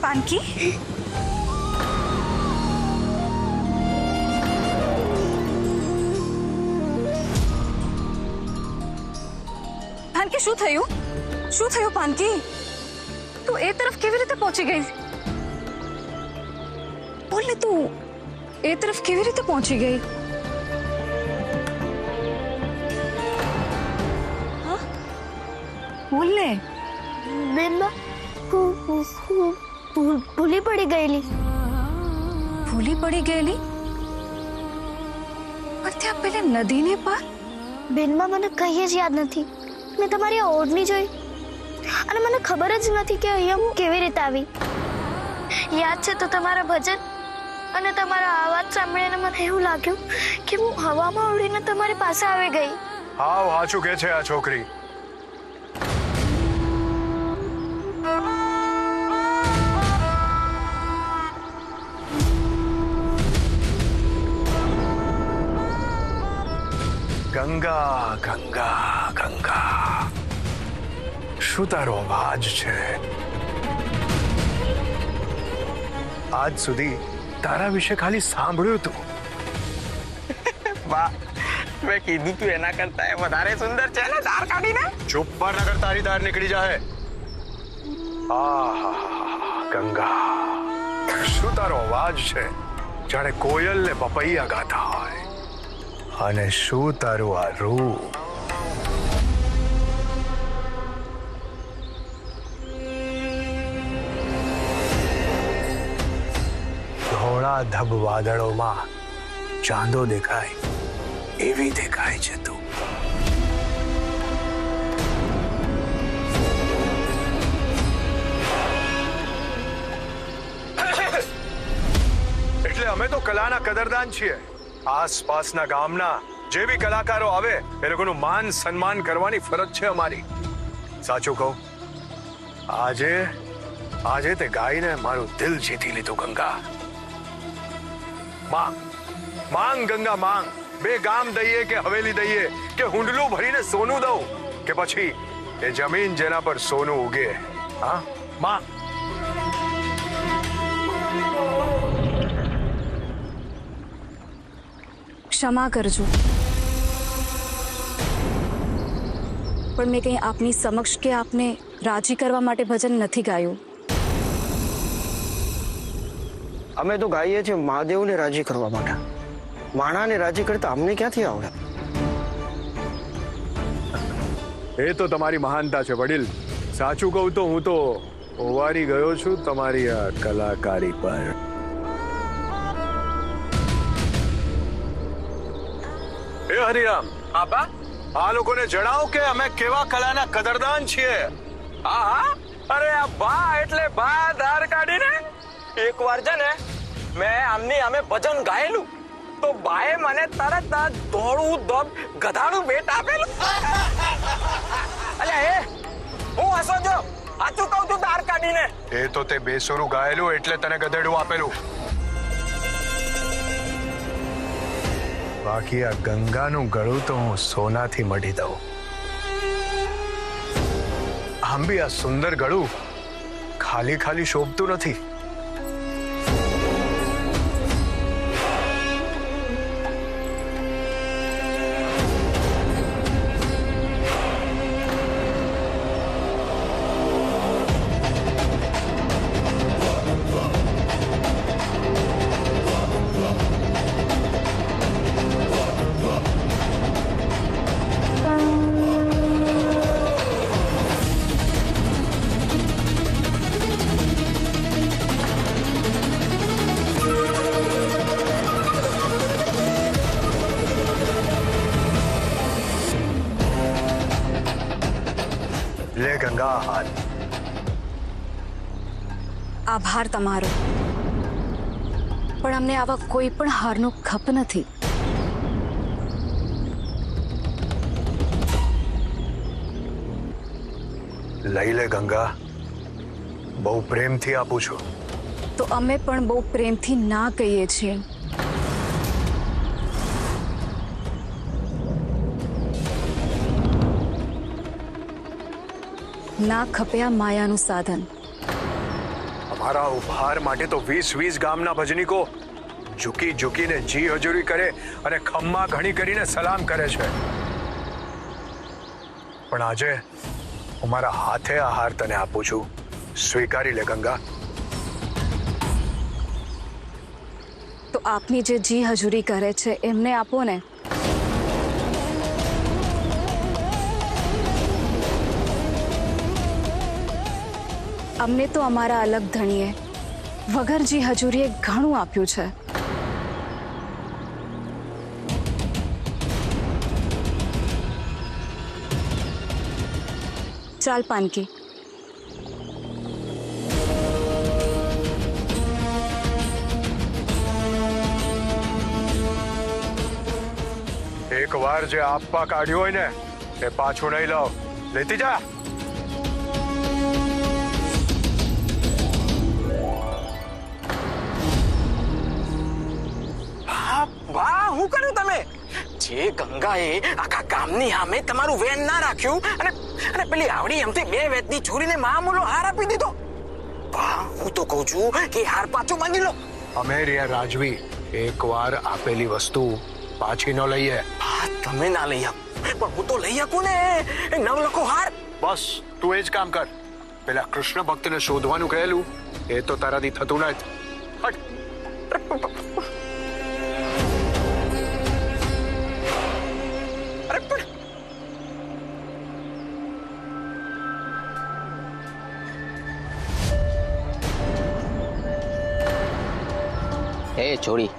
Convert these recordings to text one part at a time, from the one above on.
પાનકી, પાનકી શું થયું? શું થયું પાનકી? તું એ તરફ કેવી રીતે પહોંચી ગઈ? બોલ ને, તું એ તરફ કેવી રીતે પહોંચી ગઈ? હા, બોલ ને. બેનમાં ભૂલી પડી ગયેલી. ભૂલી પડી ગયેલી? પણ ત્યાં પેલે નદીને પાર? બેનમાં મને કંઈ જ યાદ નથી. મેં તમારી આ ઓઢણી જોઈ અને મને ખબર જ નથી કે અહીંયા હું કેવી રીતે આવી. યાદ છે તો તમારા ભજન અને તમારા અવાજ સાંભળીને મને એવું લાગ્યું કે હું હવામાં ઉડીને તમારી પાસે આવી ગઈ. હાવ સાચું કે છે આ છોકરી. ગંગા ગંગા ગંગા, શું તારો અવાજ છે? આજ સુધી તારા વિશે ખાલી સાંભળ્યું તું. વાહ, મેં કીધું તું એના કરતા એ વધારે સુંદર છે ને ધાર કાઢીને. ચૂપ પર નગર તારી ધાર નીકળી જાય. આહા ગંગા, શું તારો અવાજ છે? જાણે કોયલ ને પપૈયા ગાતા હોય. અને શું તારું આ રૂપ! ધોળા ધબ વાદળોમાં ચાંદો દેખાય એવી દેખાય છે તું. એટલે અમે તો કલાના કદરદાન છીએ. આસપાસના ગામના જે બી કલાકારો આવે એ લોકોનું માન સન્માન કરવાની ફરજ છે અમારી. સાચું કહું, આજે તે ગાયને મારું દિલ જીતી લીધું. ગંગા માંગ, માંગ ગંગા માંગ. બે ગામ દઈએ કે હવેલી દઈએ કે હુંડલું ભરીને સોનું દઉં કે પછી એ જમીન જેના પર સોનું ઉગે? હા, માંગ. ક્ષમા કરજો, પણ મેં કંઈ આપની સમક્ષ કે આપને રાજી કરવા માટે ભજન નથી ગાયું. અમે તો ગાઈએ છીએ મહાદેવને રાજી કરવા માટે. માણાને રાજી કરતા અમને ક્યાંથી આવડે? એ તો તમારી મહાનતા છે વડીલ. સાચું કહું તો હું તો ઓવારી ગયો છું તમારી આ કલાકારી પર. એ હરિરામ, આબા, આ લોકોને જણાવો કે અમે કેવા કલાના કદરદાન છીએ. હા હા, અરે આ બા એટલે બા ધાર કાઢીને. એકવાર છે ને મેં આમની અમે ભજન ગાયેલું તો બાએ મને તરત જ ધોળું ધબ ગધાડું ભેટ આપેલું. અલ્યા એ હું હસો જો સાચું કહું છું ધાર કાઢીને. એ તો તે બેસુરું ગાયેલું એટલે તને ગધેડું આપેલું. બાકી આ ગંગાનું ગળું તો હું સોનાથી મઢી દઉં. આમ બી આ સુંદર ગળું ખાલી ખાલી શોભતું નથી. આભાર તમારો, પણ અમને આવા કોઈ પણ હારનો ખપ નથી. લઈ લે ગંગા, બહુ પ્રેમથી આપું છું. તો અમે પણ બહુ પ્રેમથી ના કહીએ છીએ. ના ખપ્યા માયાનું સાધન. અમારા ઉપહાર માટે તો 20 ગામના ભજનીકો ઝૂકી ઝૂકીને જી હજુરી કરે અને ખમ્મા ઘણી કરીને સલામ કરે છે. પણ આજે હું મારા હાથે આહાર તને આપું છું. સ્વીકારી લે ગંગા. તો આપની જે જી હજુરી કરે છે એમને આપો ને. અમને તો અમારા અલગ ધણીએ વગર જી હજુરીએ ઘણું આપ્યું છે. ચાલ પાનકી. એક વાર જે આપવા કાઢ્યું હોય ને એ પાછું નહીં લાવ. લેતી જા. વાહ, હું કર્યું તમે? જે ગંગાએ આખા ગામની સામે તમારું વેન ના રાખ્યું અને અને પેલી આવડી એમથી 2 વેતની છોરીને મામૂલો હાર આપી દીધો. વાહ, હું તો કહું છું કે હાર પાછો માંગી લો. અમે રહ્યા રાજવી, એકવાર આપેલી વસ્તુ પાછી ન લઈએ. હા, તમે ના લઈ આપ, પણ હું તો લઈ શકું ને. એ નવલખો હાર. બસ તું એ જ કામ કર. પેલા કૃષ્ણ ભક્તને શોધવાનું કહેલું એ તો તારાથી થતું નથી. હટ. અરે પણ એ છોડી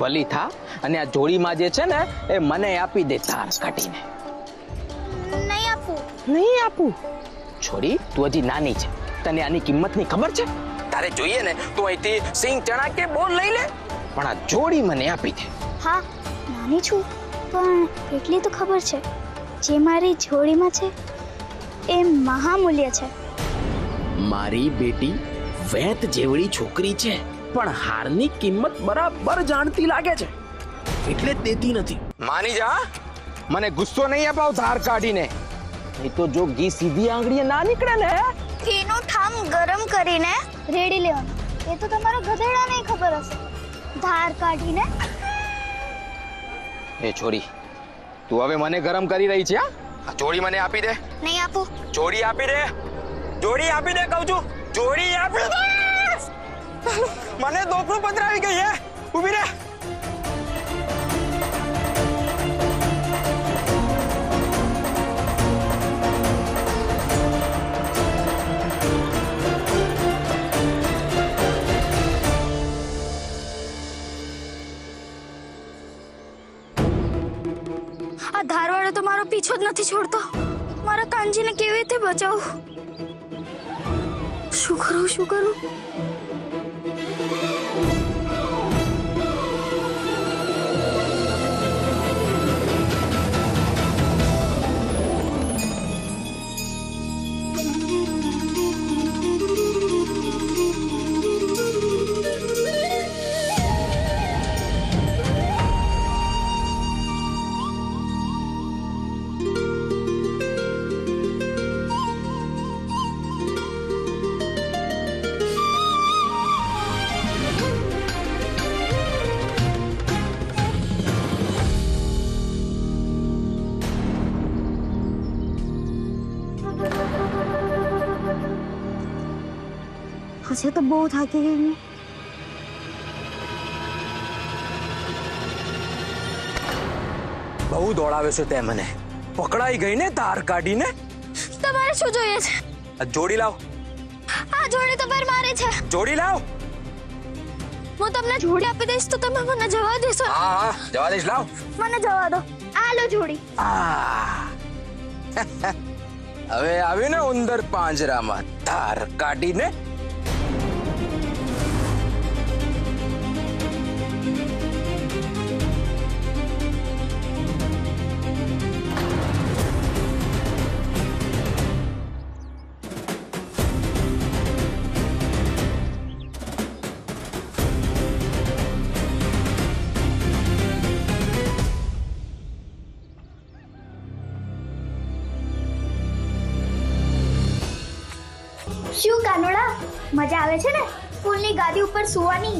ભલી થા અને આ જોડીમાં જે છે ને એ મને આપી દે ધાર કાઢીને. નહીં આપું. નહીં આપું? છોડી, તું હજી નાની છે, તને આની કિંમતની ખબર છે? તારે જોઈએ ને તો અહીંથી સિંગ ચણા કે બોલ લઈ લે, પણ આ જોડી મને આપી દે. હા, નાની છું, પણ એટલી તો ખબર છે, જે મારી જોડીમાં છે એ મહામૂલ્ય છે. મારી બેટી વેત જેવડી છોકરી છે, પણ હારની કિંમત બરાબર જાણતી લાગે છે, એટલે જ દેતી નથી. માની જા, મને ગુસ્સો નહીં અપાવ ધાર કાઢીને, નહીં તો જો ઘી સીધી આંગળીએ ના નીકળે ને. ઘીનું ઠામ ગરમ કરીને રેડી લેવાનું, એ તો તમારા ગધેડાને ખબર હશે. ધાર કાઢીને. એ છોરી, તું હવે મને ગરમ કરી રહી છે? આ જોડી મને આપી દે. નહીં આપું. જોડી આપી દે, જોડી આપી દે કહું છું, જોડી આપી દે. મને દોકડું પધરાવી ગઈ હે. ઊભી રહે. આ ધારવાળો તો મારો પીછો જ નથી છોડતો. મારા કાનજીને કેવી રીતે બચાવું? શું કરું, શું કરું? આજે તો બહુ થાકી ગઈ હું. બહુ દોડાવે છે તે મને. પકડાઈ ગઈ ને તાર કાઢીને. તમારે શું જોઈએ છે? આ જોડી લાવ. આ જોડી તો પર મારી છે. જોડી લાવ. હું તમને જોડી આપી દઈશ તો તમે મને જવા દેશો? હા હા, જવા દઈશ. લાવ. મને જવા દો. આ લો જોડી. હવે આવી ને ઉંદર પાંજરામાં ધાર કાઢીને. શું કાનોડા, મજા આવે છે ને ફૂલની ગાદી ઉપર સુવાની?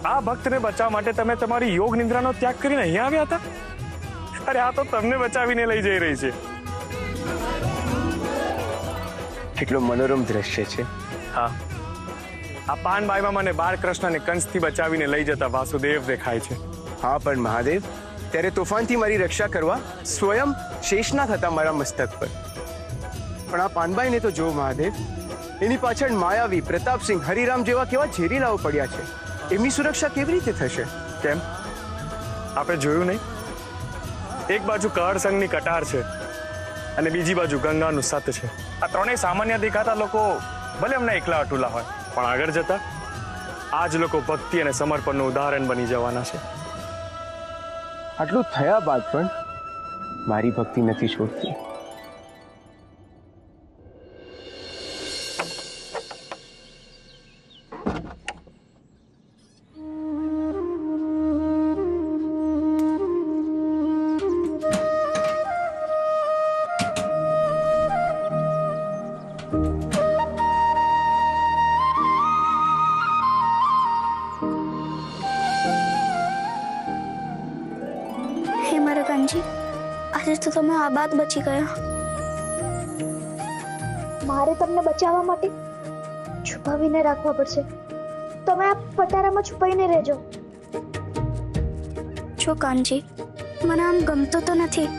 આ ભક્તને બચાવવા માટે તમે તમારી યોગ નિદ્રાનો ત્યાગ કરીને અહીંયા આવ્યા હતા? અરે આ તો તમને બચાવીને લઈ જઈ રહી છે. કેટલો મનોરમ દ્રશ્ય છે. હા, આ પાનબાઈમાં મને બાળકૃષ્ણને કંસથી બચાવીને લઈ જતા વાસુદેવ દેખાય છે. હા, પણ મહાદેવ, ત્યારે તોફાનથી મારી રક્ષા કરવા સ્વયં શેષનાથ હતા મારા મસ્તક પર. પણ આ પાનબાઈને તો જો મહાદેવ, એની પાછળ માયાવી, પ્રતાપસિંહ, હરિરામ જેવા કેવા ઝેરીલાઓ પડ્યા છે. એમની સુરક્ષા કેવી રીતે થશે? કેમ, આપણે જોયું નહીં? એક બાજુ કહર સંઘની કટાર છે અને બીજી બાજુ ગંગાનું સત છે. આ ત્રણેય સામાન્ય દેખાતા લોકો ભલે એમના એકલા અટુલા હોય, પણ આગળ જતા આ જ લોકો ભક્તિ અને સમર્પણનું ઉદાહરણ બની જવાના છે. આટલું થયા બાદ પણ મારી ભક્તિ નથી છોડતી. હે મારા કાનજી, આજે તો તમે આ બાદ બચી ગયા. મારે તમને બચાવવા માટે છુપાવીને રાખવા પડશે. તમે આ પટારામાં છુપાઈને રહેજો. જો કાનજી, મને આમ ગમતું તો નથી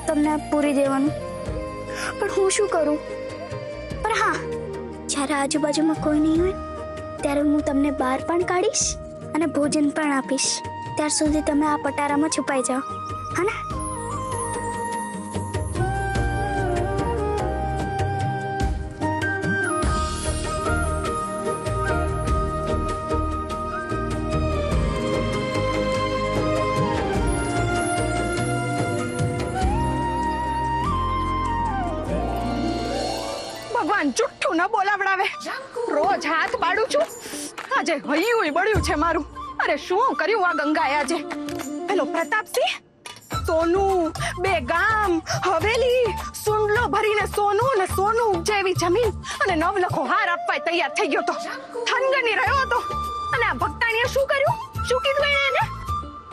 તમને આ પૂરી દેવાનું, પણ હું શું કરું? પણ હા, જ્યારે આજુબાજુમાં કોઈ નહીં હોય ત્યારે હું તમને બહાર પણ કાઢીશ અને ભોજન પણ આપીશ. ત્યાર સુધી તમે આ પટારામાં છુપાઈ જાઓ, હા ને? ભગવાન જુઠ્ઠું ન બોલાવડાવે. રોજ હાથ બાળું છું, આજે હૈયું બળ્યું છે મારું. અરે શું કર્યું આ ગંગાએ આજે? પેલો પ્રતાપસિંહ સોનું, 2 ગામ, હવેલી, સુંડલો ભરીને સોનું ને સોનું જેવી જમીન અને 9 લાખો હાર આપવા તૈયાર થઈ ગયો તો થનગની રહ્યો હતો. અને આ ભક્તાણીએ શું કર્યું? શું કીધું એને?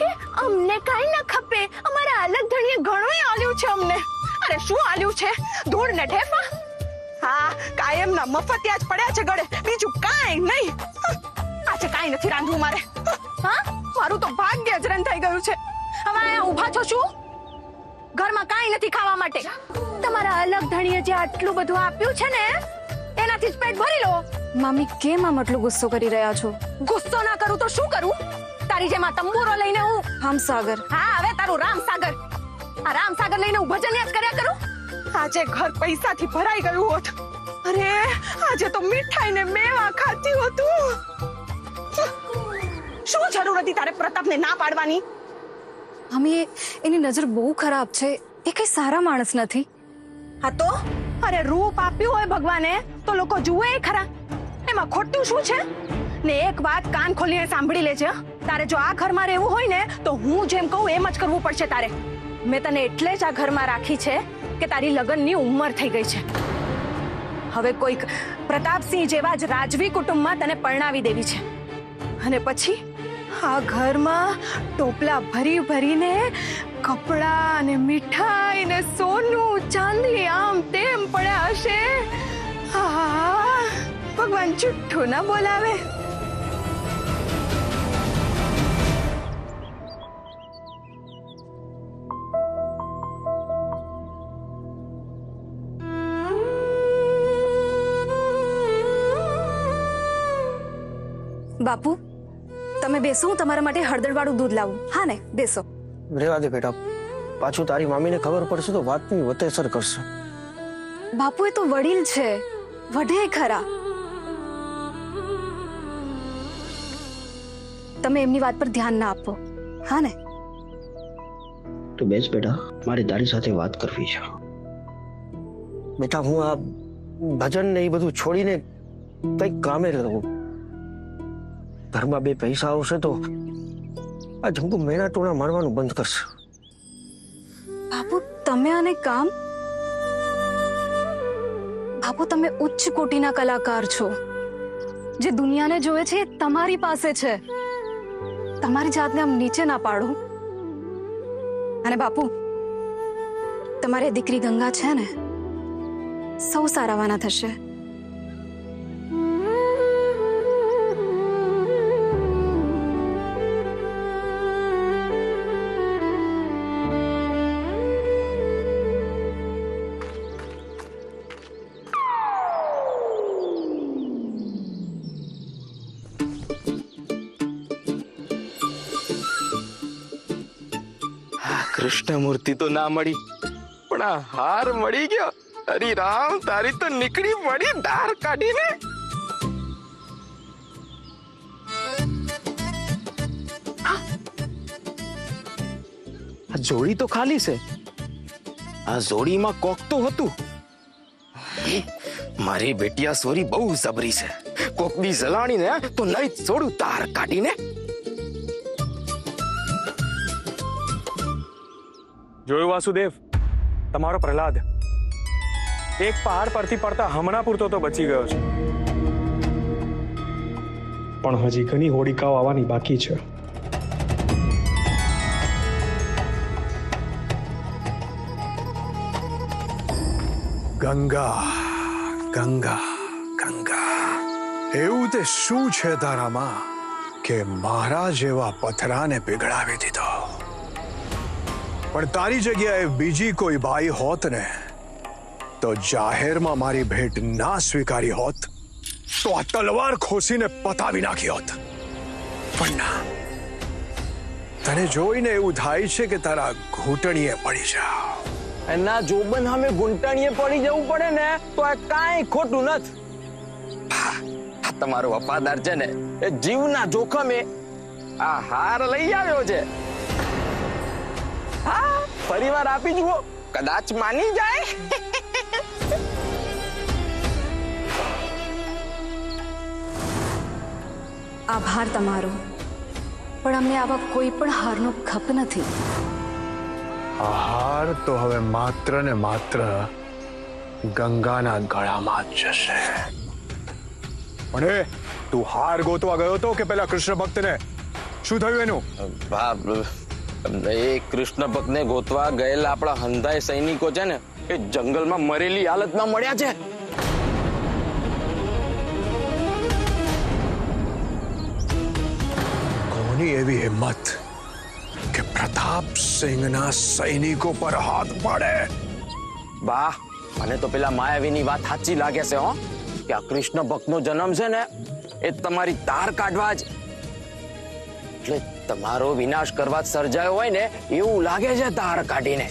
કે અમને કાઈ ન ખપે, અમારા અલગ ધણીએ ઘણું આલ્યું છે અમને. અરે શું આલ્યું છે? ધૂળ ને ઢેફા. હા, કાયમના મફતિયા જ પડ્યા છે ગળે, બીજું કાઈ નહીં. આજે કાઈ નથી રાંધવું મારે. હા, મારું તો ભાગ્ય જ રંધાઈ ગયું છે. હવે અહીંયા ઊભા છો શું? ઘરમાં કાઈ નથી ખાવા માટે. તમારા અલગ ધણીએ જે આટલું બધું આપ્યું છે ને, એનાથી જ પેટ ભરી લો. મમ્મી, કેમ આમ આટલો ગુસ્સો કરી રહ્યા છો? ગુસ્સો ના કરું તો શું કરું? તારી જેમાં તંબુરો લઈને હું હમસાગર. હા, હવે તારું રામસાગર. આ રામસાગર લઈને હું ભજન યાદ કર્યા કરું. આજે ઘર પૈસાથી ભરાઈ ગયું હોત. અરે આજે તો મીઠાઈ ને મેવા ખાતી હતું. શું જરૂર હતી તારે પ્રતાપને ના પાડવાની? મમ્મી, એની નજર બહુ ખરાબ છે. એ કઈ સારા માણસ નથી. હા તો અરે રૂપ આપ્યું હોય ભગવાને તો લોકો જુએ ખરા. એમાં ખોટું શું છે? ને એક વાત કાન ખોલીને સાંભળી લેજે. તારે જો આ ઘરમાં રહેવું હોય ને તો હું જેમ કહું એમ જ કરવું પડશે તારે. મેં તને એટલે જ આ ઘરમાં રાખી છે કે તારી લગ્નની ઉંમર થઈ ગઈ છે. હવે કોઈક પ્રતાપસિંહ જેવા જ રાજવી કુટુંબમાં તને પરણાવી દેવી છે. અને પછી આ ઘરમાં ટોપલા ભરી ભરીને કપડા અને મીઠાઈ ને સોનું ચાંદી આમ તેમ પડ્યા હશે. હા, ભગવાન જુઠ્ઠું ના બોલાવે. બાપુ, તમે બેસો, હું તમારા માટે હળદરવાળું દૂધ લાવું. હા ને, બેસો. રેવા દે બેટા, પાછું તારી મામીને ખબર પડશે તો વાતની વતેસર કરશે. બાપુ, એ તો વડીલ છે, વઢે ખરા. તમે એમની વાત પર ધ્યાન ના આપો, હા ને? તું બેસ બેટા, મારે તારી સાથે વાત કરવી છે. બેટા, હું આ ભજન ને એ બધું છોડીને કઈક કામે રહું. ઘરમાં 2 પૈસા આવશે તો આ જંગુ મેણા ટોણા મારવાનું બંધ કરશે. બાપુ, તમે આને કામ? બાપુ તમે ઉચ્ચ કોટીના કલાકાર છો. જે દુનિયાને જોવે છે એ તમારી પાસે છે. તમારી જાતને આમ નીચે ના પાડો. અને બાપુ તમારી દીકરી ગંગા છે ને, સૌ સારાવાના થશે. કૃષ્ણમૂર્તિ તો ના મળી, પણ આ હાર મળી ગયો. હરી રામ, તારી તો નીકળી પડી ધાર કાઢીને. આ જોડી તો ખાલી છે. આ જોડીમાં કોક તો હતું. મારી બેટિયા સોરી બહુ જબરી છે. કોક દી જલાણીને તો નહીં છોડું ધાર કાઢીને. જોયું વાસુદેવ, તમારો પ્રહલાદ એક પહાડ પરથી પડતા હમણાં પૂરતો તો બચી ગયો છે, પણ હજી ઘણી હોડિકાઓ આવવાની બાકી છે. ગંગા ગંગા ગંગા, એવું તે શું છે તારામાં કે મારા જેવા પથરાને પીગળાવી દીધો? પણ તારી જગ્યાએ બીજી કોઈ બાઈ હોત ને તો જાહેરમાં મારી ભેટ ના સ્વીકારી હોત તો આ તલવાર ખોસીને પતાવી નાખી હોત. પણ ના, તને જોઈને એવું થાય છે કે તારા ઘૂંટણીએ પડી જાવ. એના જોબન સામે ઘૂંટણીએ પડી જવું પડે ને તો આ કાંઈ ખોટું નથી. આ તમારો વફાદાર છે ને, એ જીવના જોખમે આ હાર લઈ આવ્યો છે. હા, પરિવાર આપી જુઓ, કદાચ માની જાય. આભાર તમારો, પણ અમને આવા કોઈ પણ હારનો ખપ નથી. હાર તો હવે માત્ર ને માત્ર ગંગાના ગળામાં જ જશે. પણ એ તું હાર ગોતવા ગયો તો કે પેલા કૃષ્ણ ભક્તને? શું થયું એનું? એ કૃષ્ણ ભક્તને ગોતવા ગયેલા આપણા હંધાય સૈનિકો છે ને, એ જંગલમાં મરેલી હાલતમાં મળ્યા છે. કોની એવી હિંમત કે પ્રતાપ સિંહના સૈનિકો પર હાથ પાડે? બા, મને તો પેલા માયાવીની વાત સાચી લાગે છે હો, કે આ કૃષ્ણ ભક્તનો જન્મ છે ને એ તમારી તાર કાઢવા જ, એટલે તમારો વિનાશ કરવા જ સર્જાયો હોય ને એવું લાગે છે તાર કાઢીને.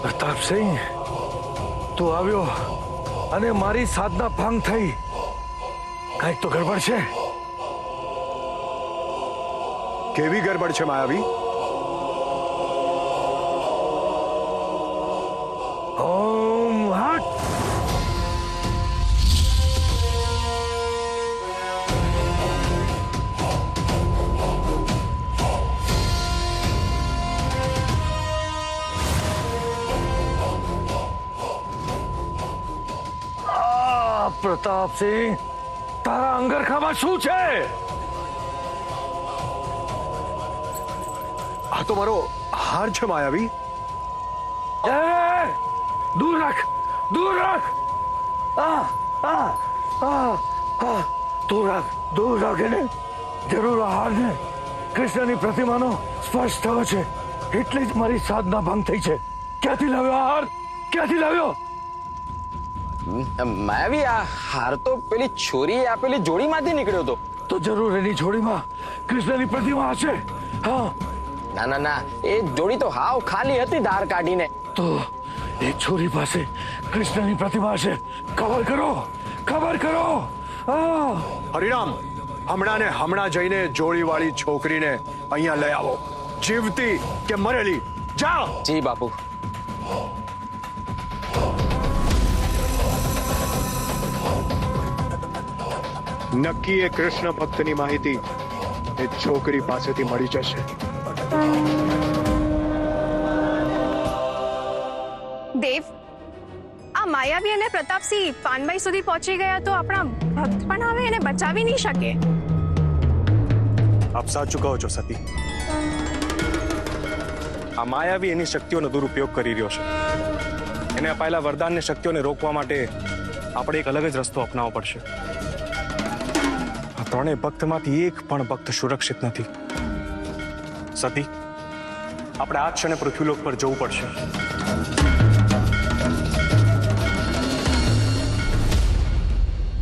પ્રતાપસિંહ, તું આવ્યો અને મારી સાધના ભંગ થઈ. કઈક તો ગડબડ છે. કેવી ગડબડ છે માયાવી? ઓમ હટ! પ્રતાપસિંહ, તારા અંગરખામાં શું છે? આ તો મારો હાર છે માયાવી. દૂર રાખ, દૂર રાખ. દૂર રાખ એને. જરૂર આ હારને કૃષ્ણની પ્રતિમાનો સ્પર્શ થયો છે, એટલે જ મારી સાધના ભંગ થઈ છે. ક્યાંથી લાવ્યો આ હાર? ક્યાંથી લાવ્યો? માયાવી, આ હાર તો પેલી છોરી આપેલી જોડીમાંથી નીકળ્યો હતો. તો જરૂર એની જોડીમાં કૃષ્ણની પ્રતિમા હશે. હા. ના ના ના, એ જોડી તો હાવ ખાલી હતી ધાર કાઢીને. તો એ છોરી પાસે કૃષ્ણની પ્રતિમા હશે. કવર કરો, ખબર કરો હરિરામ, હમણાં ને હમણાં જઈને જોડીવાળી છોકરીને અહીંયા લઈ આવો, જીવતી કે મરેલી. જા. જી બાપુ. નક્કી એ કૃષ્ણ ભક્તની માહિતી એ છોકરી પાસેથી મળી જશે. દેવ, આ માયાવી અને પ્રતાપસિંહ પાનબાઈ સુધી પહોંચી ગયા તો આપણા ભક્ત પણ હવે એને બચાવી નહીં શકે. આપ સાચું કહો છો સતી. આ માયાવી એની શક્તિઓનો દુરુપયોગ કરી રહ્યો છે. એને અપાયેલા વરદાનની શક્તિઓને રોકવા માટે આપણે એક અલગ જ રસ્તો અપનાવવો પડશે. આ ત્રણેય ભક્તમાંથી એક પણ ભક્ત સુરક્ષિત નથી. સતી, આપણે આ જ ક્ષણે પૃથ્વીલોક પર જવું પડશે.